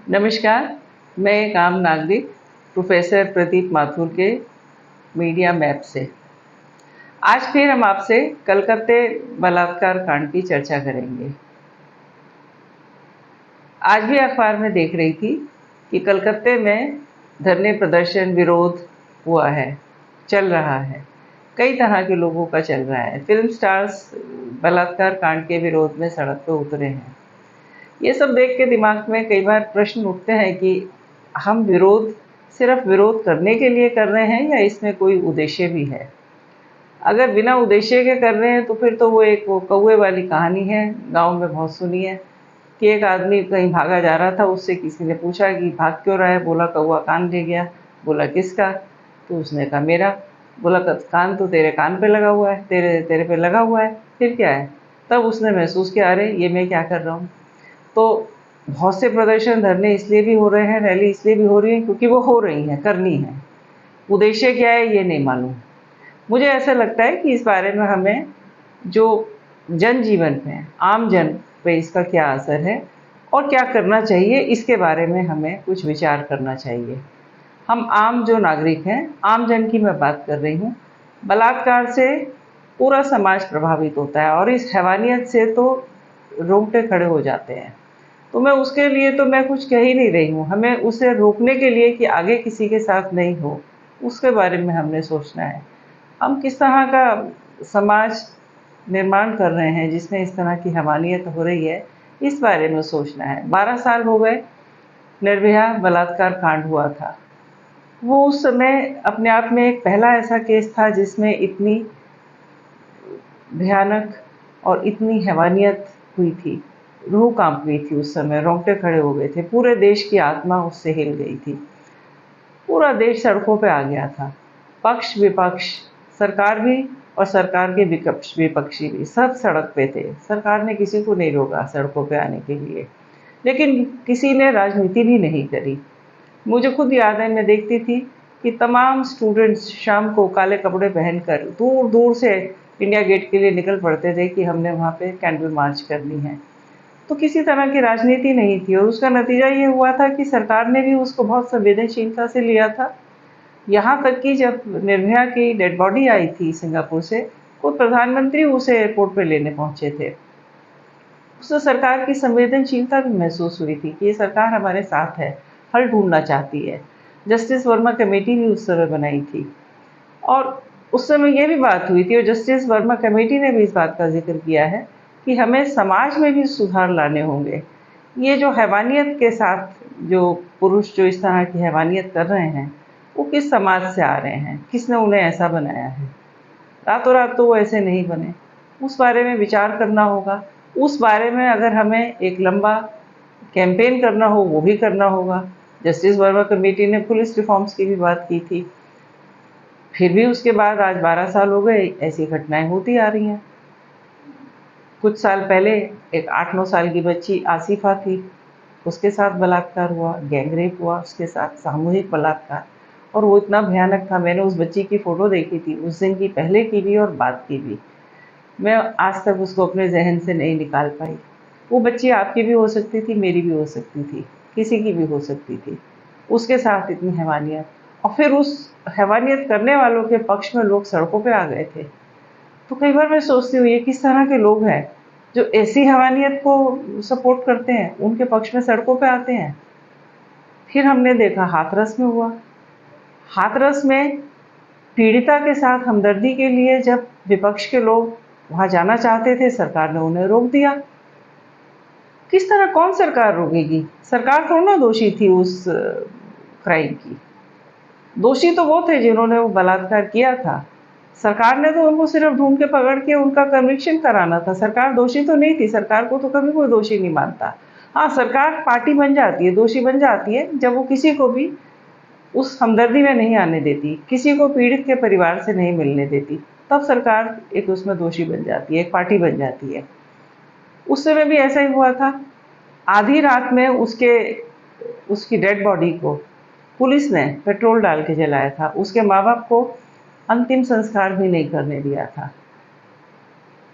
नमस्कार, मैं एक आम नागरिक प्रोफेसर प्रदीप माथुर के मीडिया मैप से आज फिर हम आपसे कलकत्ते बलात्कार कांड की चर्चा करेंगे। आज भी अखबार में देख रही थी कि कलकत्ते में धरने प्रदर्शन विरोध हुआ है, चल रहा है। कई तरह के लोगों का चल रहा है। फिल्म स्टार्स बलात्कार कांड के विरोध में सड़क पर उतरे हैं। ये सब देख के दिमाग में कई बार प्रश्न उठते हैं कि हम विरोध सिर्फ विरोध करने के लिए कर रहे हैं या इसमें कोई उद्देश्य भी है। अगर बिना उद्देश्य के कर रहे हैं तो फिर तो वो कौवे वाली कहानी है, गांव में बहुत सुनी है कि एक आदमी कहीं भागा जा रहा था, उससे किसी ने पूछा कि भाग क्यों रहा है, बोला कौवा कान ले गया। बोला किसका? तो उसने कहा मेरा। बोला कान तो तेरे कान पे लगा हुआ है, तेरे तेरे पे लगा हुआ है, फिर क्या है? तब उसने महसूस किया, अरे ये मैं क्या कर रहा हूँ। तो बहुत से प्रदर्शन धरने इसलिए भी हो रहे हैं, रैली इसलिए भी हो रही है क्योंकि वो हो रही हैं, करनी है। उद्देश्य क्या है ये नहीं मालूम। मुझे ऐसा लगता है कि इस बारे में हमें जो जनजीवन पे, आम जन पे इसका क्या असर है और क्या करना चाहिए, इसके बारे में हमें कुछ विचार करना चाहिए। हम आम जो नागरिक हैं, आम जन की मैं बात कर रही हूँ। बलात्कार से पूरा समाज प्रभावित होता है और इस हैवानियत से तो रोंगटे खड़े हो जाते हैं। तो मैं उसके लिए तो मैं कुछ कह ही नहीं रही हूँ। हमें उसे रोकने के लिए कि आगे किसी के साथ नहीं हो, उसके बारे में हमने सोचना है। हम किस तरह का समाज निर्माण कर रहे हैं जिसमें इस तरह की हैवानियत हो रही है, इस बारे में सोचना है। 12 साल हो गए निर्भया बलात्कार कांड हुआ था। वो उस समय अपने आप में एक पहला ऐसा केस था जिसमें इतनी भयानक और इतनी हैवानियत हुई थी। रूह कांप गई थी उस समय, रोंगटे खड़े हो गए थे, पूरे देश की आत्मा उससे हिल गई थी। पूरा देश सड़कों पे आ गया था। पक्ष विपक्ष, सरकार भी और सरकार के विपक्षी भी, सब सड़क पे थे। सरकार ने किसी को नहीं रोका सड़कों पे आने के लिए, लेकिन किसी ने राजनीति भी नहीं करी। मुझे खुद याद है, मैं देखती थी कि तमाम स्टूडेंट्स शाम को काले कपड़े पहनकर दूर दूर से इंडिया गेट के लिए निकल पड़ते थे कि हमने वहाँ पे कैंडल मार्च करनी है। तो किसी तरह की राजनीति नहीं थी और उसका नतीजा ये हुआ था कि सरकार ने भी उसको बहुत संवेदनशीलता से लिया था। यहाँ तक कि जब निर्भया की डेड बॉडी आई थी सिंगापुर से, खुद प्रधानमंत्री उसे एयरपोर्ट पे लेने पहुंचे थे। उससे सरकार की संवेदनशीलता भी महसूस हुई थी कि ये सरकार हमारे साथ है, हल ढूंढना चाहती है। जस्टिस वर्मा कमेटी भी उस समय बनाई थी और उस समय ये भी बात हुई थी और जस्टिस वर्मा कमेटी ने भी इस बात का जिक्र किया है कि हमें समाज में भी सुधार लाने होंगे। ये जो हैवानियत के साथ जो पुरुष जो इस तरह की हैवानियत कर रहे हैं, वो किस समाज से आ रहे हैं, किसने उन्हें ऐसा बनाया है। रातों रात तो वो ऐसे नहीं बने। उस बारे में विचार करना होगा। उस बारे में अगर हमें एक लंबा कैंपेन करना हो, वो भी करना होगा। जस्टिस वर्मा कमेटी ने पुलिस रिफॉर्म्स की भी बात की थी। फिर भी उसके बाद आज 12 साल हो गए, ऐसी घटनाएं होती आ रही हैं। कुछ साल पहले एक 8-9 साल की बच्ची आसिफा थी, उसके साथ बलात्कार हुआ, गैंग रेप हुआ, उसके साथ सामूहिक बलात्कार, और वो इतना भयानक था। मैंने उस बच्ची की फ़ोटो देखी थी, उस दिन की, पहले की भी और बाद की भी। मैं आज तक उसको अपने ज़हन से नहीं निकाल पाई। वो बच्ची आपकी भी हो सकती थी, मेरी भी हो सकती थी, किसी की भी हो सकती थी। उसके साथ इतनी हैवानियत, और फिर उस हैवानियत करने वालों के पक्ष में लोग सड़कों पे आ गए थे। तो कई बार मैं सोचती हूँ ये किस तरह के लोग हैं जो ऐसी हैवानियत को सपोर्ट करते हैं, उनके पक्ष में सड़कों पे आते हैं। फिर हमने देखा हाथरस में हुआ। हाथरस में पीड़िता के साथ हमदर्दी के लिए जब विपक्ष के लोग वहां जाना चाहते थे, सरकार ने उन्हें रोक दिया। किस तरह, कौन सरकार रोकेगी? सरकार थोड़ा ना दोषी थी उस क्राइम की। दोषी तो वो थे जिन्होंने वो बलात्कार किया था। सरकार ने तो उनको सिर्फ ढूंढ के पकड़ के उनका कन्विक्शन कराना था। सरकार दोषी तो नहीं थी, सरकार को तो कभी कोई दोषी नहीं मानता। हाँ, सरकार पार्टी बन जाती है, दोषी बन जाती है जब वो किसी को भी उस हमदर्दी में नहीं आने देती, किसी को पीड़ित के परिवार से नहीं मिलने देती, तब सरकार एक उसमें दोषी बन जाती है, एक पार्टी बन जाती है। उस समय भी ऐसा ही हुआ था। आधी रात में उसकी डेड बॉडी को पुलिस ने पेट्रोल डाल के जलाया था। उसके माँ बाप को अंतिम संस्कार भी नहीं करने दिया था।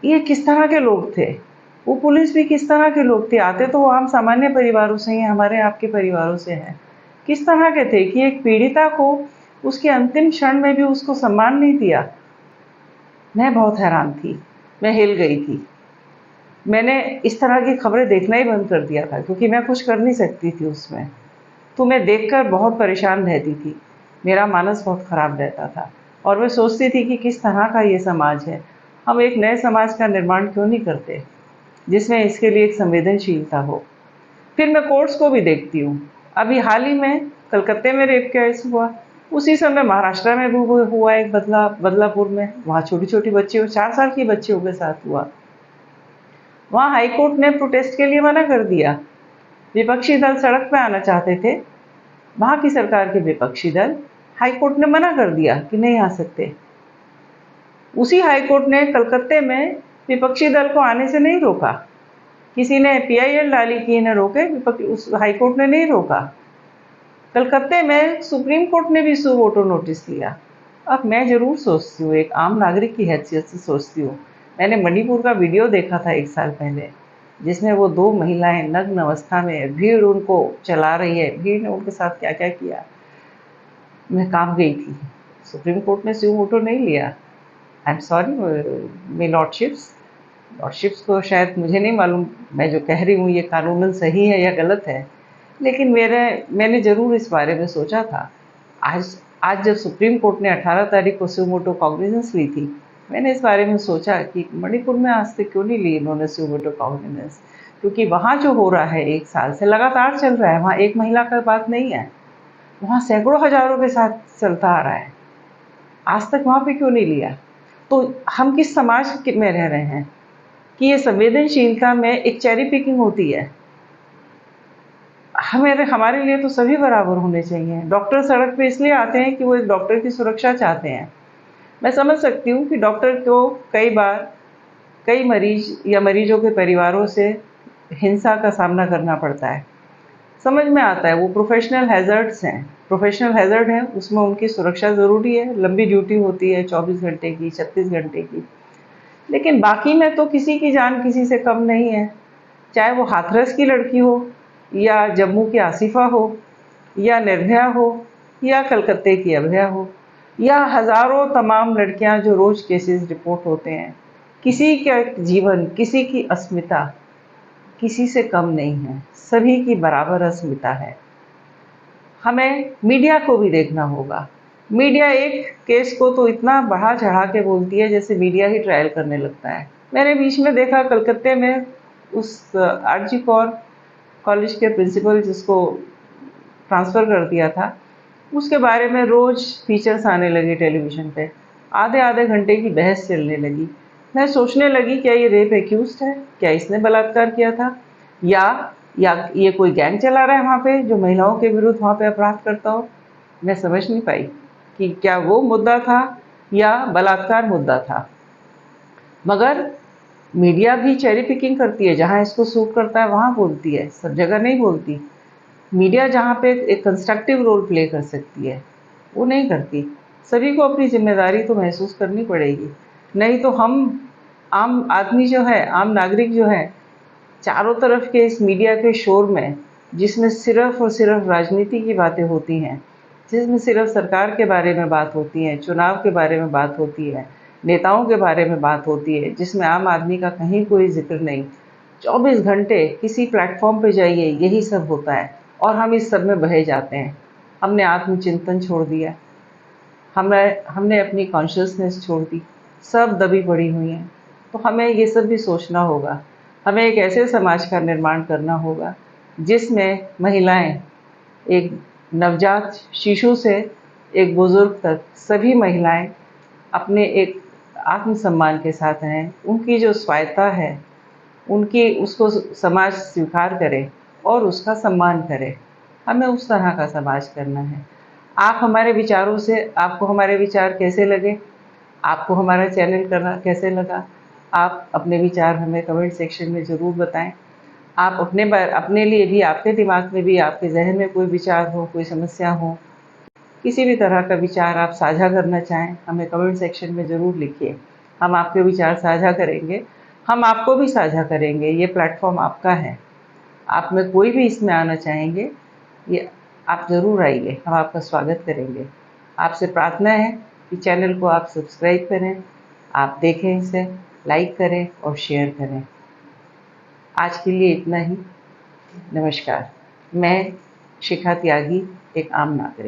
ये किस तरह के लोग थे, वो पुलिस भी किस तरह के लोग थे, आते तो वो आम सामान्य परिवारों से ही, हमारे आपके परिवारों से हैं। किस तरह के थे कि एक पीड़िता को उसके अंतिम क्षण में भी उसको सम्मान नहीं दिया। मैं बहुत हैरान थी, मैं हिल गई थी। मैंने इस तरह की खबरें देखना ही बंद कर दिया था, क्योंकि मैं कुछ कर नहीं सकती थी उसमें। तो मैं देखकर बहुत परेशान रहती थी, मेरा मानस बहुत खराब रहता था और मैं सोचती थी कि किस तरह का ये समाज है। हम एक नए समाज का निर्माण क्यों नहीं करते, जिसमें इसके लिए एक संवेदनशीलता हो। फिर मैं कोर्ट्स को भी देखती हूँ। अभी हाल ही में कलकत्ते में रेप केस हुआ, उसी समय महाराष्ट्र में भी हुआ एक बदलापुर में, वहाँ छोटी-छोटी बच्चियों, 4 साल की बच्चियों के साथ हुआ। वहाँ हाई कोर्ट ने प्रोटेस्ट के लिए मना कर दिया। विपक्षी दल सड़क पे आना चाहते थे, वहाँ की सरकार के विपक्षी दल, हाई कोर्ट ने मना कर दिया कि नहीं आ सकते। उसी हाई कोर्ट ने कलकत्ते में विपक्षी दल को आने से नहीं रोका। किसी ने पीआईएल डाली कि इन्हें रोके, उस हाई कोर्ट ने नहीं रोका। कलकत्ते में सुप्रीम कोर्ट ने भी सु वोटो नोटिस लिया। अब मैं ज़रूर सोचती हूँ, एक आम नागरिक की हैसियत से सोचती हूँ। मैंने मणिपुर का वीडियो देखा था 1 साल पहले, जिसमें वो 2 महिलाएं नग्न अवस्था में, भीड़ उनको चला रही है, भीड़ ने उनके साथ क्या-क्या किया। मैं काँप गई थी। सुप्रीम कोर्ट ने सु वोटो नहीं लिया। I am sorry may lordships को शायद मुझे नहीं मालूम, मैं जो कह रही हूँ ये कानूनन सही है या गलत है, लेकिन मैंने ज़रूर इस बारे में सोचा था। आज आज जब सुप्रीम कोर्ट ने 18 तारीख को सुमोटो मोटो कॉग्निजेंस ली थी, मैंने इस बारे में सोचा कि मणिपुर में आज तक क्यों नहीं ली इन्होंने सुमोटो मोटो कॉग्निजेंस, क्योंकि वहाँ जो हो रहा है 1 साल से लगातार चल रहा है, वहाँ एक महिला का बात नहीं है, वहाँ सैकड़ों हज़ारों के साथ चलता आ रहा है। आज तक वहाँ पे क्यों नहीं लिया? तो हम किस समाज में रह रहे हैं कि ये संवेदनशीलता में एक चेरी पिकिंग होती है। हमारे लिए तो सभी बराबर होने चाहिए। डॉक्टर सड़क पे इसलिए आते हैं कि वो एक डॉक्टर की सुरक्षा चाहते हैं। मैं समझ सकती हूँ कि डॉक्टर को कई बार कई मरीज या मरीजों के परिवारों से हिंसा का सामना करना पड़ता है। समझ में आता है, वो प्रोफेशनल हैज़र्ड्स हैं, प्रोफेशनल हैज़र्ड हैं, उसमें उनकी सुरक्षा ज़रूरी है। लंबी ड्यूटी होती है 24 घंटे की, 36 घंटे की। लेकिन बाकी में तो किसी की जान किसी से कम नहीं है। चाहे वो हाथरस की लड़की हो, या जम्मू की आसिफा हो, या निर्भया हो, या कलकत्ते की अभया हो, या हज़ारों तमाम लड़कियां जो रोज़ केसेस रिपोर्ट होते हैं। किसी का जीवन, किसी की अस्मिता किसी से कम नहीं है, सभी की बराबर अस्मिता है। हमें मीडिया को भी देखना होगा। मीडिया एक केस को तो इतना बढ़ा चढ़ा के बोलती है जैसे मीडिया ही ट्रायल करने लगता है। मैंने बीच में देखा कलकत्ते में उस आरजी कौर कॉलेज के प्रिंसिपल जिसको ट्रांसफ़र कर दिया था, उसके बारे में रोज़ फीचर्स आने लगे टेलीविज़न पे। आधे-आधे घंटे की बहस चलने लगी। मैं सोचने लगी, क्या ये रेप एक्यूज़्ड है? क्या इसने बलात्कार किया था? या ये कोई गैंग चला रहा है वहाँ पे जो महिलाओं के विरुद्ध वहाँ पे अपराध करता हो? मैं समझ नहीं पाई कि क्या वो मुद्दा था या बलात्कार मुद्दा था। मगर मीडिया भी चेरी पिकिंग करती है, जहाँ इसको सूट करता है वहाँ बोलती है, सब जगह नहीं बोलती। मीडिया जहाँ पे एक कंस्ट्रक्टिव रोल प्ले कर सकती है, वो नहीं करती। सभी को अपनी ज़िम्मेदारी तो महसूस करनी पड़ेगी, नहीं तो हम आम आदमी जो है, आम नागरिक जो है, चारों तरफ के इस मीडिया के शोर में, जिसमें सिर्फ़ और सिर्फ़ राजनीति की बातें होती हैं, जिसमें सिर्फ़ सरकार के बारे में बात होती है, चुनाव के बारे में बात होती है, नेताओं के बारे में बात होती है, जिसमें आम आदमी का कहीं कोई ज़िक्र नहीं। 24 घंटे किसी प्लेटफ़ॉर्म पे जाइए, यही सब होता है और हम इस सब में बहे जाते हैं। हमने आत्मचिंतन छोड़ दिया, हमने अपनी कॉन्शियसनेस छोड़ दी, सब दबी पड़ी हुई हैं। तो हमें ये सब भी सोचना होगा। हमें एक ऐसे समाज का निर्माण करना होगा जिसमें महिलाएं, एक नवजात शिशु से एक बुज़ुर्ग तक, सभी महिलाएं अपने एक आत्मसम्मान के साथ रहें। उनकी जो स्वायत्ता है, उनकी उसको समाज स्वीकार करे और उसका सम्मान करे। हमें उस तरह का समाज करना है। आप हमारे विचारों से, आपको हमारे विचार कैसे लगे? आपको हमारा चैनल करना कैसे लगा? आप अपने विचार हमें कमेंट सेक्शन में ज़रूर बताएं। आप अपने लिए भी, आपके दिमाग में भी, आपके ज़हन में कोई विचार हो, कोई समस्या हो, किसी भी तरह का विचार आप साझा करना चाहें, हमें कमेंट सेक्शन में ज़रूर लिखिए। हम आपके विचार साझा करेंगे हम आपको भी साझा करेंगे। ये प्लेटफॉर्म आपका है। आप में कोई भी इसमें आना चाहेंगे, ये आप ज़रूर आइए, हम आपका स्वागत करेंगे। आपसे प्रार्थना है कि चैनल को आप सब्सक्राइब करें, आप देखें इसे, लाइक करें और शेयर करें। आज के लिए इतना ही। नमस्कार। मैं शिखा त्यागी, एक आम नागरिक।